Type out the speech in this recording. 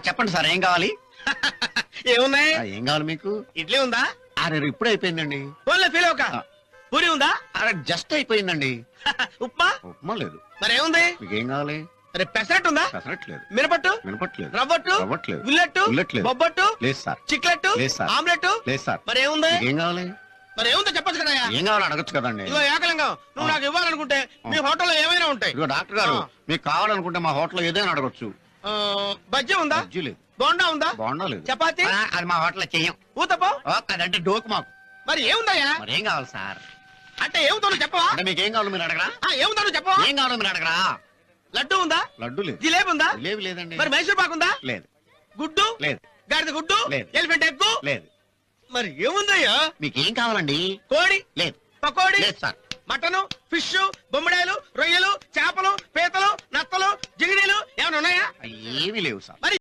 చెప్పండి సార్ ఏం కావాలి? ఏమున్నాయి? ఏం కావాలి మీకు? ఇడ్లీ ఉందా? అరే ఇప్పుడే అయిపోయిందండి. ఫోన్లే ఫీల్ అవక. పూరి ఉందా? అరే జస్ట్ అయిపోయిందండి. ఉప్మా? ఉప్మా లేదు. మరి ఏముంది? మీకేం కావాలి? అరే పెసరట్టు ఉందా? పెసరట్లేదు. మినపట్టు? వినపట్లేదు. రవ్వట్టు? రవ్వట్లేదు. ఉల్లట్టు? ఉల్లట్లేదు. బొబ్బట్టు? లేదు సార్. చిక్లెట్టు? లేదు సార్. ఆమ్లెట్? లేదు సార్. మరి ఏముంది? ఏం కావాలి? మరి ఏముందో చెప్పచ్చు కదా. ఏం కావాలి అడగచ్చు కదండి. ఇదిగో ఏకలింగం, నువ్వు నాకు ఇవ్వాలనుకుంటే మీ హోటల్లో ఏమైనా ఉంటాయి. ఇదిగో డాక్టర్ గారు, మీకు కావాలనుకుంటే మా హోటల్లో ఏదైనా అడగచ్చు. బజ్జీ ఉందా? బజ్జీ లేదు. బోండా ఉందా? బోండా లేదు. చపాతి? అది మా హోటల్లో చెయ్యం. ఊతప్పం? అదంటే డోకు మాకు. మరి ఏముందయ్యా? మరి ఏం కావాలి సార్? అంటే ఏముందో నువ్వు చెప్పవా? అంటే మీకేం కావాలో మీరు అడగరా? ఏముందో నువ్వు చెప్పవా? ఏం కావాలో మీరు అడగరా? లడ్డు ఉందా? లడ్డు లేదు. జిలేబీ ఉందా? జిలేబీ లేదండి. మరి మైసూర్ పాకు ఉందా? లేదు. గుడ్డు? లేదు. గాడిద గుడ్డు? లేదు. Elephant egg? లేదు. మరి ఏముందయ్యా? మీకేం కావాలండి? కోడి? లేదు. పకోడి? లేదు సార్. మటను, ఫిష్, బొమ్మడాయలు, రొయ్యలు, చేపలు, పీతలు, నత్తలు, జిగిడీలు ఏమైనా ఉన్నాయా? ఏమీ లేవు సార్. మరి